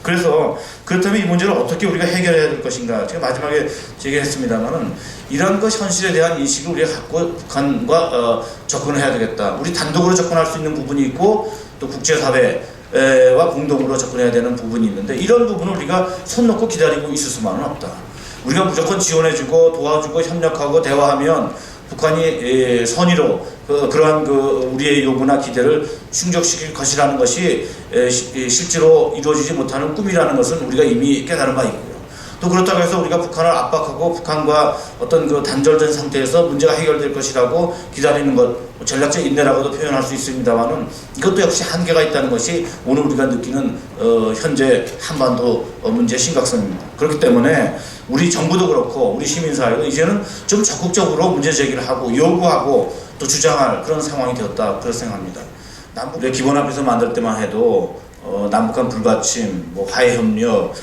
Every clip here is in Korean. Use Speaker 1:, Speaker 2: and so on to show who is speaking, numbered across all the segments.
Speaker 1: 그래서 그렇다면 이 문제를 어떻게 우리가 해결해야 될 것인가. 제가 마지막에 제기했습니다만은 이러한 것 현실에 대한 인식을 우리가 갖고 북한과 접근을 해야 되겠다. 우리 단독으로 접근할 수 있는 부분이 있고 또 국제사회와 공동으로 접근해야 되는 부분이 있는데 이런 부분을 우리가 손 놓고 기다리고 있을 수만은 없다. 우리가 무조건 지원해주고 도와주고 협력하고 대화하면 북한이 선의로 그러한 우리의 요구나 기대를 충족시킬 것이라는 것이 실제로 이루어지지 못하는 꿈이라는 것은 우리가 이미 깨달은 바 있고요. 또 그렇다고 해서 우리가 북한을 압박하고 북한과 어떤 단절된 상태에서 문제가 해결될 것이라고 기다리는 것, 전략적 인내라고도 표현할 수 있습니다만은 이것도 역시 한계가 있다는 것이 오늘 우리가 느끼는 현재 한반도 문제의 심각성입니다. 그렇기 때문에 우리 정부도 그렇고 우리 시민사회도 이제는 좀 적극적으로 문제 제기를 하고 요구하고 또 주장할 그런 상황이 되었다 그렇게 생각합니다. 남북의 기본합의서 만들 때만 해도 남북한 불가침, 화해협력,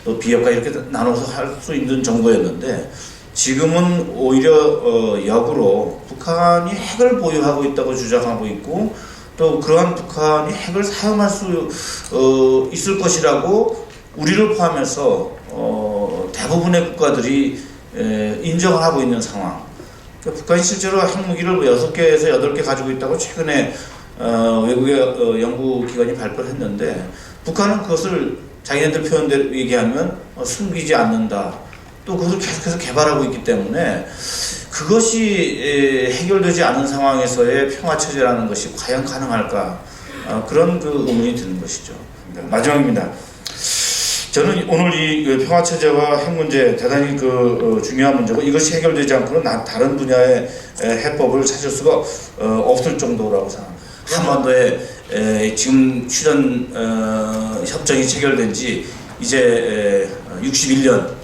Speaker 1: 또 비핵화 이렇게 나눠서 할 수 있는 정도였는데 지금은 오히려 역으로 북한이 핵을 보유하고 있다고 주장하고 있고 또 그러한 북한이 핵을 사용할 수 있을 것이라고 우리를 포함해서 대부분의 국가들이 인정을 하고 있는 상황. 그러니까 북한이 실제로 핵무기를 6개에서 8개 가지고 있다고 최근에 외국의 연구기관이 발표를 했는데 북한은 그것을 자기네들 표현대로 얘기하면 숨기지 않는다. 또 그것을 계속해서 개발하고 있기 때문에 그것이 해결되지 않은 상황에서의 평화체제라는 것이 과연 가능할까? 그런 의문이 드는 것이죠. 마지막입니다. 저는 오늘 이 평화체제와 핵 문제 대단히 중요한 문제고 이것이 해결되지 않고는 다른 분야의 해법을 찾을 수가 없을 정도라고 생각합니다. 한반도에 지금 실현 협정이 체결된 지 이제 61년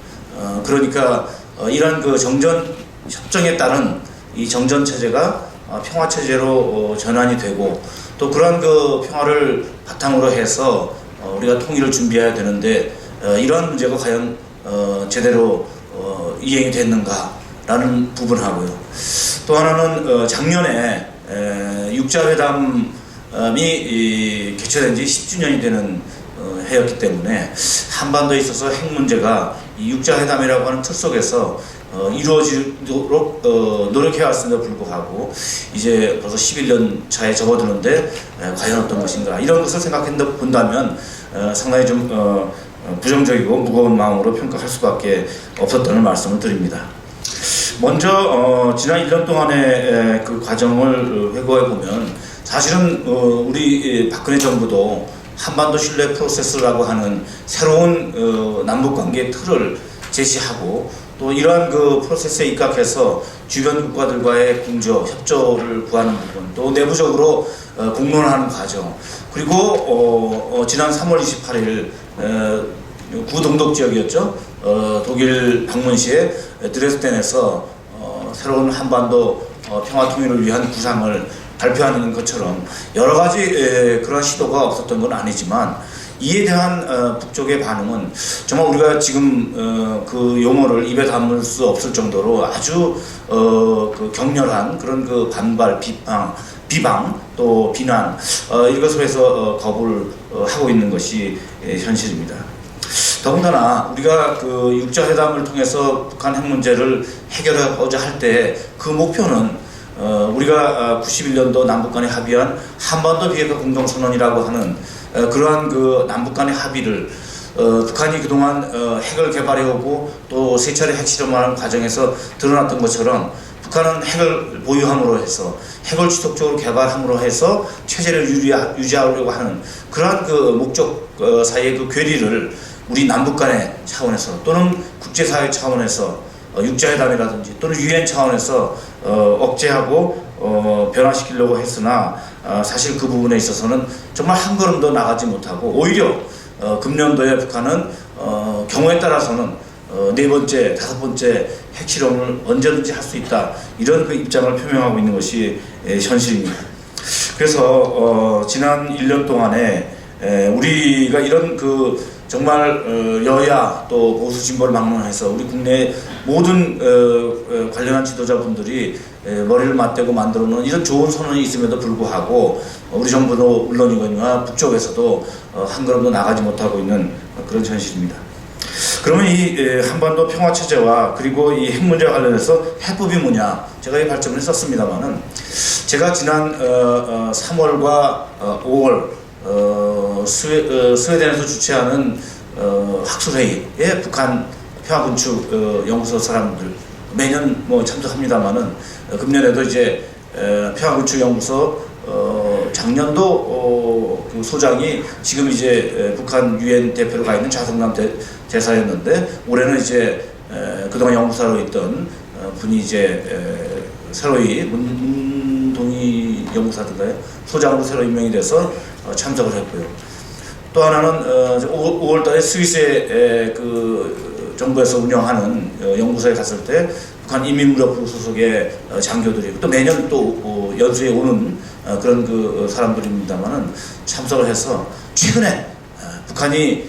Speaker 1: 그러니까 이러한 정전 협정에 따른 이 정전 체제가 평화 체제로 전환이 되고 또 그러한 평화를 바탕으로 해서 우리가 통일을 준비해야 되는데 이러한 문제가 과연 제대로 이행이 됐는가라는 부분하고요. 또 하나는 작년에 육자회담이 개최된 지 10주년이 되는 해였기 때문에 한반도에 있어서 핵 문제가 이 육자회담이라고 하는 틀 속에서 이루어지도록 노력해왔음에도 불구하고 이제 벌써 11년 차에 접어드는데 과연 어떤 것인가 이런 것을 생각해 본다면 상당히 좀 부정적이고 무거운 마음으로 평가할 수밖에 없었다는 말씀을 드립니다. 먼저 지난 1년 동안의 그 과정을 회고해 보면 사실은 우리 박근혜 정부도 한반도 신뢰 프로세스라고 하는 새로운 남북관계의 틀을 제시하고 또 이러한 프로세스에 입각해서 주변 국가들과의 공조, 협조를 구하는 부분 또 내부적으로 공론하는 과정 그리고 지난 3월 28일 구동독 지역이었죠. 독일 방문 시에 드레스덴에서 새로운 한반도 평화 통일을 위한 구상을 발표하는 것처럼 여러 가지 그런 시도가 없었던 건 아니지만 이에 대한 북쪽의 반응은 정말 우리가 지금 그 용어를 입에 담을 수 없을 정도로 아주 격렬한 그런 반발, 비방 또 비난 이것을 해서 거부를 하고 있는 것이 현실입니다. 더군다나 우리가 육자회담을 통해서 북한 핵 문제를 해결하고자 할 때 그 목표는 우리가 91년도 남북 간에 합의한 한반도 비핵화 공동선언이라고 하는 그러한 남북 간의 합의를 북한이 그동안 핵을 개발해오고 또 세 차례 핵실험하는 과정에서 드러났던 것처럼 북한은 핵을 보유함으로 해서 핵을 지속적으로 개발함으로 해서 체제를 유지하려고 하는 그러한 목적 사이의 괴리를 우리 남북 간의 차원에서 또는 국제사회 차원에서 육자회담이라든지 또는 유엔 차원에서 억제하고 변화시키려고 했으나 사실 그 부분에 있어서는 정말 한 걸음도 나가지 못하고 오히려 금년도에 북한은 경우에 따라서는 4번째, 5번째 핵실험을 언제든지 할 수 있다 이런 입장을 표명하고 있는 것이 현실입니다. 그래서 지난 1년 동안에 우리가 이런 정말 여야 또 보수 진보를 막론해서 우리 국내 모든 관련한 지도자분들이 머리를 맞대고 만들어 놓은 이런 좋은 선언이 있음에도 불구하고 우리 정부도 물론이거니와 북쪽에서도 한 걸음도 나가지 못하고 있는 그런 현실입니다. 그러면 이 한반도 평화체제와 그리고 이 핵 문제와 관련해서 해법이 뭐냐, 제가 이 발전을 썼습니다만은, 제가 지난 3월과 5월 스웨덴에서 주최하는 학술회의에 북한 평화군축 연구소 사람들 매년 뭐 참석합니다만은, 금년에도 이제 평화군축 연구소 작년도 그 소장이 지금 이제 북한 유엔 대표로 가 있는 좌성남 대사였는데, 올해는 이제 그동안 연구사로 있던 분이 이제 새로이 문동희 연구사인가요? 소장으로 새로 임명이 돼서 참석을 했고요. 또 하나는 5월달에 스위스의 그 정부에서 운영하는 연구소에 갔을 때 북한 인민무력부 소속의 장교들이 또 매년 또 연수에 오는 그런 그 사람들입니다만은 참석을 해서 최근에 북한이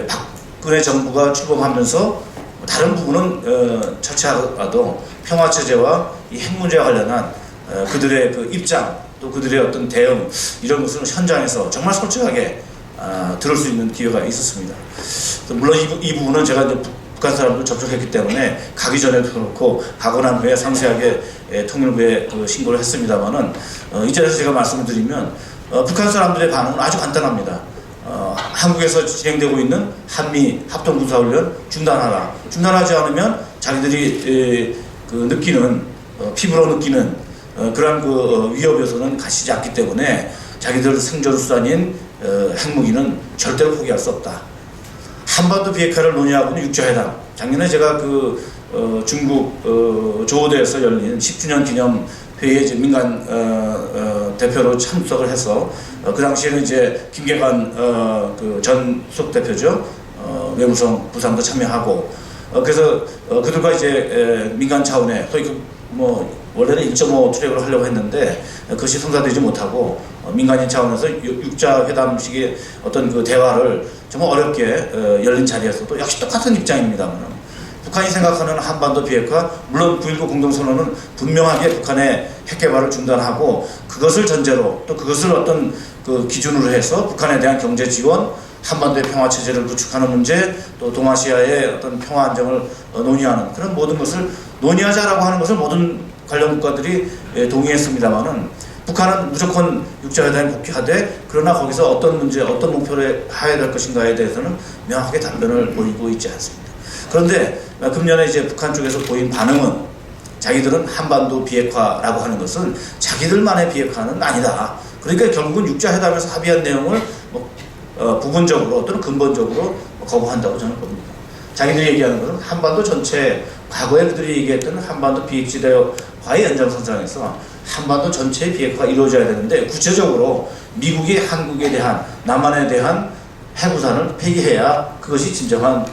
Speaker 1: 박근혜 정부가 출범하면서 다른 부분은 처치하더라도 평화체제와 이 핵 문제와 관련한 그들의 그 입장, 또 그들의 어떤 대응, 이런 것을 현장에서 정말 솔직하게 들을 수 있는 기회가 있었습니다. 물론 이 부분은 제가 이제 북한 사람도 접촉했기 때문에 가기 전에도 그렇고 가고 난 후에 상세하게 통일부에 신고를 했습니다만은, 이제서 제가 말씀을 드리면 북한 사람들의 반응은 아주 간단합니다. 한국에서 진행되고 있는 한미 합동군사훈련 중단하라. 중단하지 않으면 자기들이 그 느끼는 피부로 느끼는 그러한 그 위협에서는 가시지 않기 때문에 자기들 생존 수단인 핵무기는 절대로 포기할 수 없다. 한반도 비핵화를 논의하고 있는 육자회담. 작년에 제가 그 중국 조호대에서 열린 10주년 기념 회의에 이제 민간 대표로 참석을 해서 그 당시에는 이제 김계관 그 전 수석대표죠. 외무성 부상도 참여하고 그래서 그들과 이제 민간 차원의 거의 뭐 원래는 1.5 트랙으로 하려고 했는데 그것이 성사되지 못하고 민간인 차원에서 육자 회담식의 어떤 그 대화를 정말 어렵게 열린 자리에서도 역시 똑같은 입장입니다만, 북한이 생각하는 한반도 비핵화, 물론 9.19 공동선언은 분명하게 북한의 핵 개발을 중단하고 그것을 전제로 또 그것을 어떤 그 기준으로 해서 북한에 대한 경제 지원, 한반도의 평화 체제를 구축하는 문제, 또 동아시아의 어떤 평화 안정을 논의하는 그런 모든 것을 논의하자라고 하는 것을 모든 관련 국가들이 동의했습니다만은, 북한은 무조건 육자회담에 복귀하되 그러나 거기서 어떤 문제, 어떤 목표를 해야 될 것인가에 대해서는 명확하게 답변을 보이고 있지 않습니다. 그런데 금년에 이제 북한 쪽에서 보인 반응은 자기들은 한반도 비핵화라고 하는 것은 자기들만의 비핵화는 아니다. 그러니까 결국은 육자회담에서 합의한 내용을 부분적으로 또는 근본적으로 거부한다고 저는 봅니다. 자기들이 얘기하는 것은 한반도 전체, 과거에 그들이 얘기했던 한반도 비핵지대와의 연장선상에서 한반도 전체의 비핵화가 이루어져야 되는데, 구체적으로 미국이 한국에 대한, 남한에 대한 핵우산을 폐기해야 그것이 진정한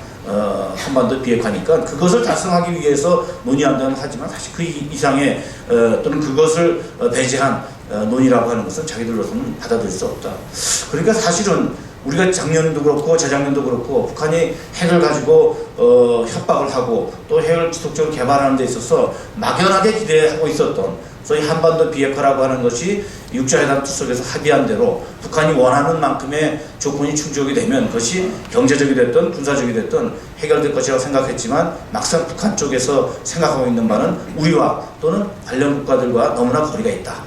Speaker 1: 한반도 비핵화니까 그것을 달성하기 위해서 논의한다는 하지만 사실 그 이상의 또는 그것을 배제한 논의라고 하는 것은 자기들로서는 받아들일 수 없다. 그러니까 사실은 우리가 작년도 그렇고 재작년도 그렇고 북한이 핵을 가지고 협박을 하고 또 핵을 지속적으로 개발하는 데 있어서 막연하게 기대하고 있었던 소위 한반도 비핵화라고 하는 것이 육자회담 투석에서 합의한 대로 북한이 원하는 만큼의 조건이 충족이 되면 그것이 경제적이 됐든 군사적이 됐든 해결될 것이라고 생각했지만, 막상 북한 쪽에서 생각하고 있는 바는 우리와 또는 관련 국가들과 너무나 거리가 있다.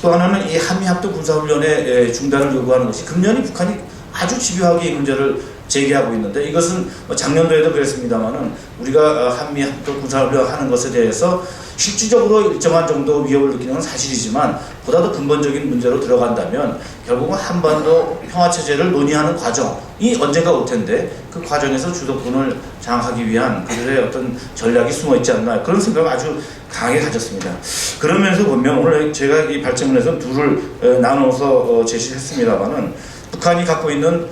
Speaker 1: 또 하나는 이 한미합동 군사훈련의 중단을 요구하는 것이 금년이 북한이 아주 집요하게 이 문제를 제기하고 있는데, 이것은 작년도에도 그랬습니다만은 우리가 한미합동 군사훈련 하는 것에 대해서 실질적으로 일정한 정도 위협을 느끼는 건 사실이지만 보다도 근본적인 문제로 들어간다면 결국은 한반도 평화체제를 논의하는 과정이 언젠가 올 텐데, 그 과정에서 주도권을 장악하기 위한 그들의 어떤 전략이 숨어 있지 않나, 그런 생각을 아주 강하게 가졌습니다. 그러면서 보면 오늘 제가 이 발제문에서 둘을 나눠서 제시했습니다만은, 북한이 갖고 있는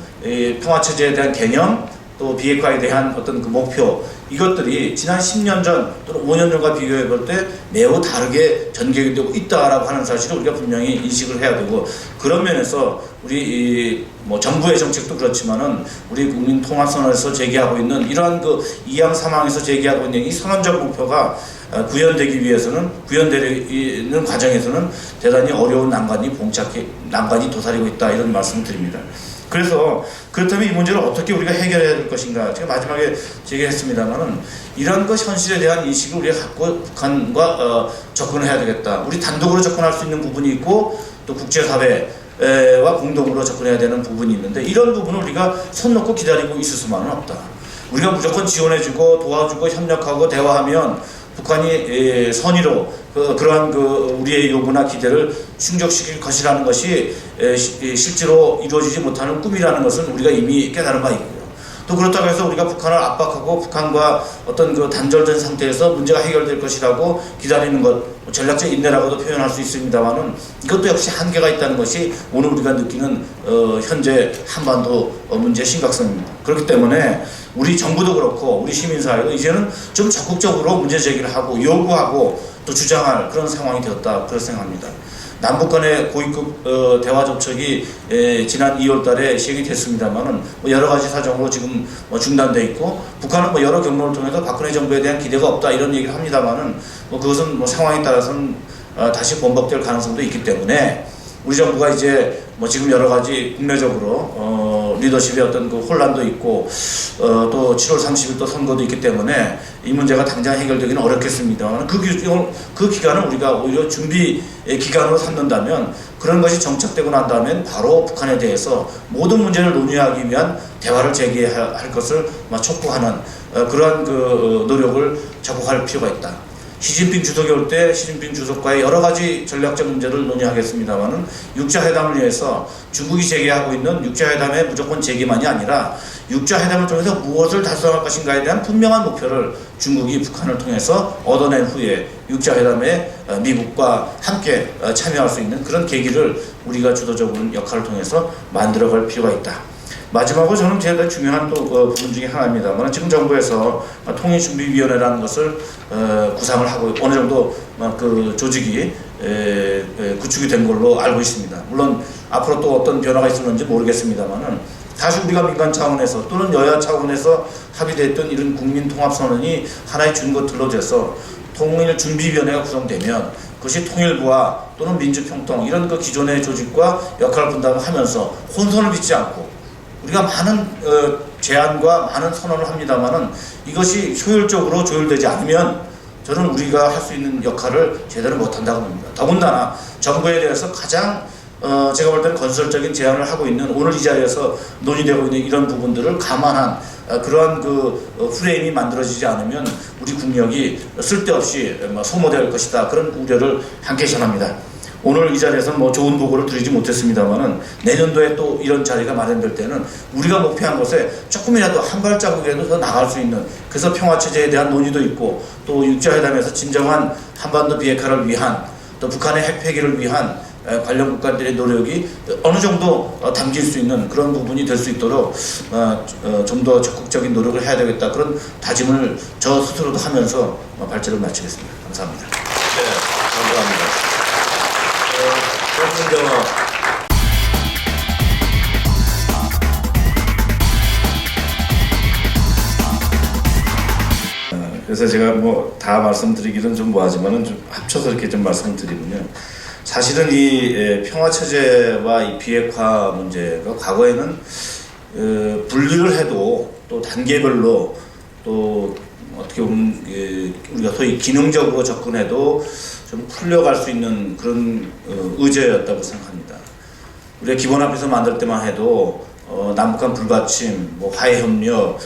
Speaker 1: 평화체제에 대한 개념, 또 비핵화에 대한 어떤 그 목표, 이것들이 지난 10년 전 또는 5년 전과 비교해 볼 때 매우 다르게 전개되고 있다라고 하는 사실을 우리가 분명히 인식을 해야 되고, 그런 면에서 우리 정부의 정책도 그렇지만은 우리 국민 통합선언에서 제기하고 있는 이러한 그 이양 사망에서 제기하고 있는 이 선언적 목표가 구현되기 위해서는 구현되는 과정에서는 대단히 어려운 난관이 도사리고 있다 이런 말씀을 드립니다. 그래서 그렇다면 이 문제를 어떻게 우리가 해결해야 될 것인가 제가 마지막에 제기했습니다만은 이런 것 현실에 대한 인식을 우리가 갖고 북한과 접근해야 되겠다. 우리 단독으로 접근할 수 있는 부분이 있고 또 국제사회와 공동으로 접근해야 되는 부분이 있는데 이런 부분을 우리가 손 놓고 기다리고 있을 수만은 없다. 우리가 무조건 지원해주고 도와주고 협력하고 대화하면 북한이 선의로 그러한 우리의 요구나 기대를 충족시킬 것이라는 것이 실제로 이루어지지 못하는 꿈이라는 것은 우리가 이미 깨달은 바 있고요. 또 그렇다고 해서 우리가 북한을 압박하고 북한과 어떤 단절된 상태에서 문제가 해결될 것이라고 기다리는 것 전략적 인내라고도 표현할 수 있습니다만은 이것도 역시 한계가 있다는 것이 오늘 우리가 느끼는 현재 한반도 문제의 심각성입니다. 그렇기 때문에 우리 정부도 그렇고 우리 시민사회도 이제는 좀 적극적으로 문제 제기를 하고 요구하고 또 주장할 그런 상황이 되었다 그렇게 생각합니다. 남북 간의 고위급 대화 접촉이 지난 2월 달에 시행이 됐습니다만은 여러 가지 사정으로 지금 중단돼 있고 북한은 여러 경로를 통해서 박근혜 정부에 대한 기대가 없다 이런 얘기를 합니다만은 그것은 상황에 따라서는 다시 번복될 가능성도 있기 때문에 우리 정부가 이제 지금 여러 가지 국내적으로 리더십의 어떤 혼란도 있고 또 7월 30일 또 선거도 있기 때문에 이 문제가 당장 해결되기는 어렵겠습니다만 그 기간을 우리가 오히려 준비 기간으로 삼는다면 그런 것이 정착되고 난 다음엔 바로 북한에 대해서 모든 문제를 논의하기 위한 대화를 재개할 것을 촉구하는 그러한 노력을 적극할 필요가 있다. 시진핑 주석이 올 때 시진핑 주석과의 여러 가지 전략적 문제를 논의하겠습니다만은 6자 회담을 위해서 중국이 제기하고 있는 6자 회담의 무조건 제기만이 아니라 6자 회담을 통해서 무엇을 달성할 것인가에 대한 분명한 목표를 중국이 북한을 통해서 얻어낸 후에 6자 회담에 미국과 함께 참여할 수 있는 그런 계기를 우리가 주도적인 역할을 통해서 만들어갈 필요가 있다. 마지막으로 저는 제일 중요한 또 부분 중에 하나입니다만 지금 정부에서 통일준비위원회라는 것을 구상을 하고 어느 정도 조직이 구축이 된 걸로 알고 있습니다. 물론 앞으로 또 어떤 변화가 있을는지 모르겠습니다만은 다시 우리가 민간 차원에서 또는 여야 차원에서 합의됐던 이런 국민통합선언이 하나의 준것들로 돼서 통일준비위원회가 구성되면 그것이 통일부와 또는 민주평통 이런 기존의 조직과 역할을 분담을 하면서 혼선을 빚지 않고 우리가 많은 제안과 많은 선언을 합니다만은 이것이 효율적으로 조율되지 않으면 저는 우리가 할 수 있는 역할을 제대로 못한다고 봅니다. 더군다나 정부에 대해서 가장 제가 볼 때는 건설적인 제안을 하고 있는 오늘 이 자리에서 논의되고 있는 이런 부분들을 감안한 그러한 프레임이 만들어지지 않으면 우리 국력이 쓸데없이 소모될 것이다 그런 우려를 함께 전합니다. 오늘 이 자리에서는 좋은 보고를 드리지 못했습니다만은 내년도에 또 이런 자리가 마련될 때는 우리가 목표한 것에 조금이라도 한 발자국이라도 더 나갈 수 있는 그래서 평화체제에 대한 논의도 있고 또 6자 회담에서 진정한 한반도 비핵화를 위한 또 북한의 핵 폐기를 위한 관련 국가들의 노력이 어느 정도 담길 수 있는 그런 부분이 될 수 있도록 좀 더 적극적인 노력을 해야 되겠다 그런 다짐을 저 스스로도 하면서 발제를 마치겠습니다. 감사합니다.
Speaker 2: 네, 감사합니다. 정승경아.
Speaker 1: 그래서 제가 다 말씀드리기는 좀 뭐하지만은 좀 합쳐서 이렇게 좀 말씀을 드리면요. 사실은 이 평화체제와 이 비핵화 문제가 과거에는 분리를 해도 또 단계별로 또 어떻게 보면 우리가 소위 기능적으로 접근해도 좀 풀려갈 수 있는 그런 의제였다고 생각합니다. 우리가 기본합의서 만들 때만 해도 남북한 불가침, 화해협력,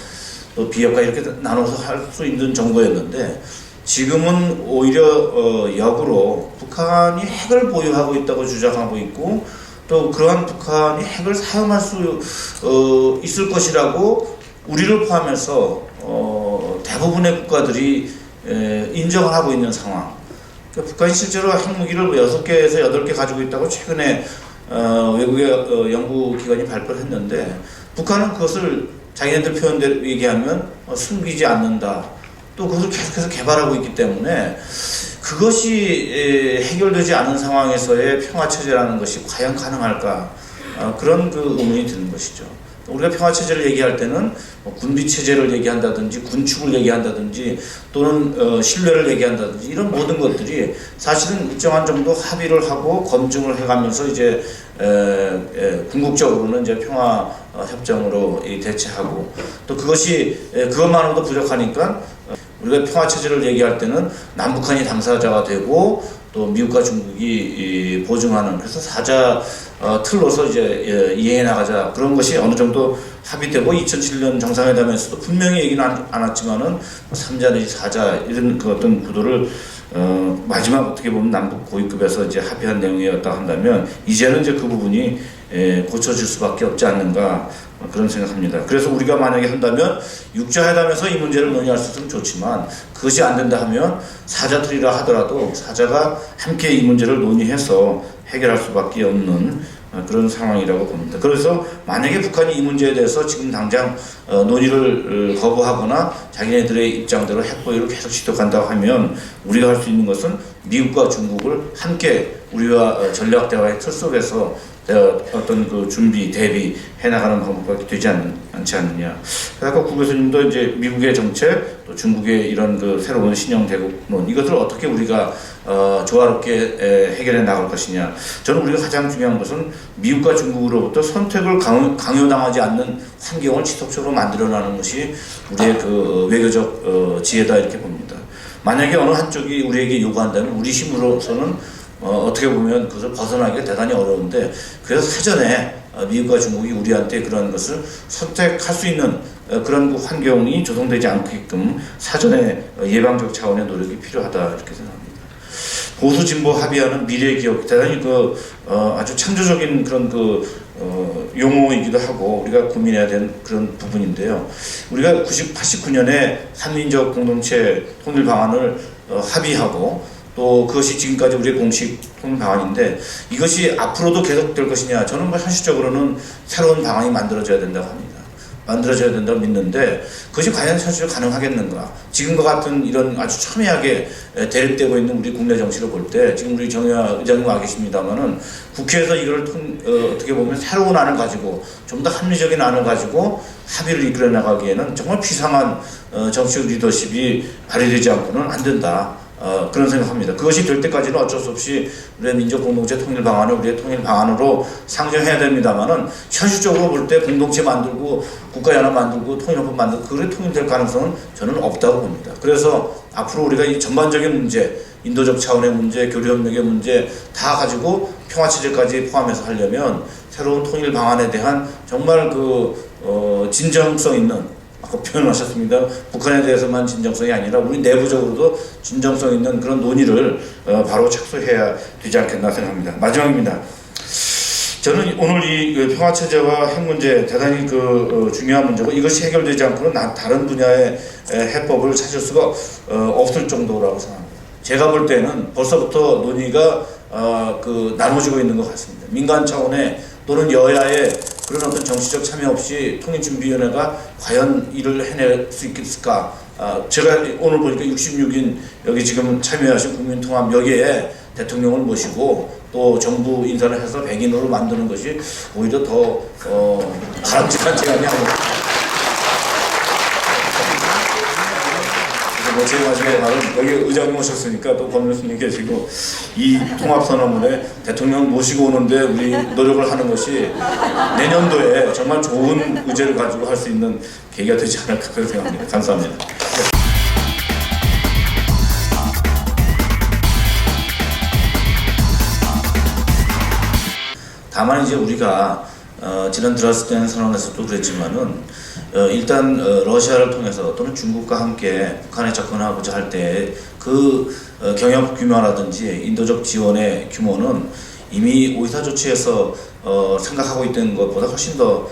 Speaker 1: 또 비핵화 이렇게 나눠서 할 수 있는 정도였는데 지금은 오히려 역으로 북한이 핵을 보유하고 있다고 주장하고 있고 또 그러한 북한이 핵을 사용할 수 있을 것이라고 우리를 포함해서 대부분의 국가들이 인정을 하고 있는 상황. 그러니까 북한이 실제로 핵무기를 6개에서 8개 가지고 있다고 최근에 외국의 연구기관이 발표를 했는데 북한은 그것을 자기네들 표현대로 얘기하면 숨기지 않는다. 또 그것을 계속해서 개발하고 있기 때문에 그것이 해결되지 않은 상황에서의 평화체제라는 것이 과연 가능할까 그런 의문이 드는 것이죠. 우리가 평화체제를 얘기할 때는 뭐 군비체제를 얘기한다든지 군축을 얘기한다든지 또는 신뢰를 얘기한다든지 이런 모든 것들이 사실은 일정한 정도 합의를 하고 검증을 해가면서 이제 궁극적으로는 이제 평화 협정으로 대체하고 또 그것만으로도 부족하니까 우리가 평화체제를 얘기할 때는 남북한이 당사자가 되고 또 미국과 중국이 보증하는 그래서 사자 틀로서 이제 이행해 나가자 그런 것이 어느 정도 합의되고 2007년 정상회담에서도 분명히 얘기는 않았지만은 3자 내지 4자 이런 그 어떤 구도를 마지막 어떻게 보면 남북 고위급에서 이제 합의한 내용이었다 한다면 이제는 이제 그 부분이 고쳐질 수밖에 없지 않는가 그런 생각합니다. 그래서 우리가 만약에 한다면 6자 회담에서 이 문제를 논의할 수 있으면 좋지만 그것이 안 된다 하면 4자 틀이라 하더라도 4자가 함께 이 문제를 논의해서 해결할 수밖에 없는 그런 상황이라고 봅니다. 그래서 만약에 북한이 이 문제에 대해서 지금 당장 논의를 거부하거나 자기네들의 입장대로 핵보유를 계속 지속한다고 하면 우리가 할 수 있는 것은 미국과 중국을 함께 우리와 전략 대화의 틀 속에서 어떤 그 준비, 대비 해나가는 방법밖에 되지 않지 않느냐. 아까 구 교수님도 이제 미국의 정책, 또 중국의 이런 그 새로운 신형 대국론 이것을 어떻게 우리가 조화롭게 해결해 나갈 것이냐. 저는 우리가 가장 중요한 것은 미국과 중국으로부터 선택을 강요당하지 않는 환경을 지속적으로 만들어나는 것이 우리의 그 외교적 지혜다 이렇게 봅니다. 만약에 어느 한쪽이 우리에게 요구한다면 우리 힘으로서는 어떻게 보면 그것을 벗어나기가 대단히 어려운데 그래서 사전에 미국과 중국이 우리한테 그런 것을 선택할 수 있는 그런 환경이 조성되지 않게끔 사전에 예방적 차원의 노력이 필요하다 이렇게 생각합니다. 보수 진보 합의하는 미래 기업 대단히 아주 창조적인 그런 용어이기도 하고 우리가 고민해야 되는 그런 부분인데요. 우리가 89년에 한민족 공동체 통일 방안을 합의하고 또 그것이 지금까지 우리의 공식 통일 방안인데 이것이 앞으로도 계속될 것이냐 저는 현실적으로는 새로운 방안이 만들어져야 된다고 합니다. 만들어져야 된다고 믿는데 그것이 과연 현실적으로 가능하겠는가. 지금과 같은 이런 아주 첨예하게 대립되고 있는 우리 국내 정치를 볼 때 지금 우리 정의화 의장님 와 계십니다만은 국회에서 이걸 어떻게 보면 새로운 안을 가지고 좀 더 합리적인 안을 가지고 합의를 이끌어 나가기에는 정말 비상한 정치적 리더십이 발휘되지 않고는 안 된다. 그런 생각합니다. 그것이 될 때까지는 어쩔 수 없이 우리의 민족 공동체 통일 방안을 우리의 통일 방안으로 상정해야 됩니다만은 현실적으로 볼 때 공동체 만들고 국가연합 만들고 통일헌법 만들고 그게 통일될 가능성은 저는 없다고 봅니다. 그래서 앞으로 우리가 이 전반적인 문제, 인도적 차원의 문제, 교류협력의 문제 다 가지고 평화체제까지 포함해서 하려면 새로운 통일 방안에 대한 정말 진정성 있는 아까 표현하셨습니다. 북한에 대해서만 진정성이 아니라 우리 내부적으로도 진정성 있는 그런 논의를 바로 착수해야 되지 않겠나 생각합니다. 마지막입니다. 저는 오늘 이 평화체제와 핵 문제 대단히 중요한 문제고 이것이 해결되지 않고는 다른 분야의 해법을 찾을 수가 없을 정도라고 생각합니다. 제가 볼 때는 벌써부터 논의가 나눠지고 있는 것 같습니다. 민간 차원의 또는 여야의 그런 어떤 정치적 참여 없이 통일준비위원회가 과연 일을 해낼 수 있을까? 제가 오늘 보니까 66인 여기 지금 참여하신 국민통합 여기에 대통령을 모시고 또 정부 인사를 해서 100인으로 만드는 것이 오히려 더 바람직한 제안이 아닐까. 제 마지막 말은 여기 의장님 오셨으니까 또 법무수님 계시고 이 통합선언문에 대통령 모시고 오는데 우리 노력을 하는 것이 내년도에 정말 좋은 의제를 가지고 할 수 있는 계기가 되지 않을까 그렇게 생각합니다. 감사합니다. 다만 이제 우리가 지난 들어왔을 때는 선언에서도 그랬지만은 일단 러시아를 통해서 또는 중국과 함께 북한에 접근하고자 할 때 경협 규모라든지 인도적 지원의 규모는 이미 오이사 조치에서 생각하고 있던 것보다 훨씬 더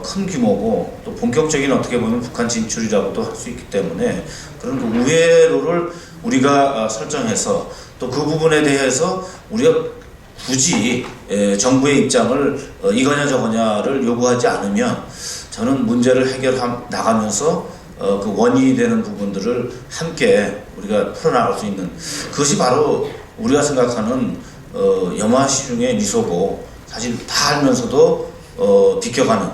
Speaker 1: 큰 규모고 또 본격적인 어떻게 보면 북한 진출이라고도 할 수 있기 때문에 그런 우회로를 우리가 설정해서 또 그 부분에 대해서 우리가 굳이 정부의 입장을 이거냐 저거냐를 요구하지 않으면 저는 문제를 해결해 나가면서 원인이 되는 부분들을 함께 우리가 풀어나갈 수 있는 그것이 바로 우리가 생각하는 염화시 중의 미소고 사실 다 알면서도 비껴가는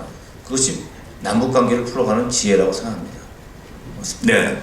Speaker 1: 그것이 남북 관계를 풀어가는 지혜라고 생각합니다.
Speaker 3: 네.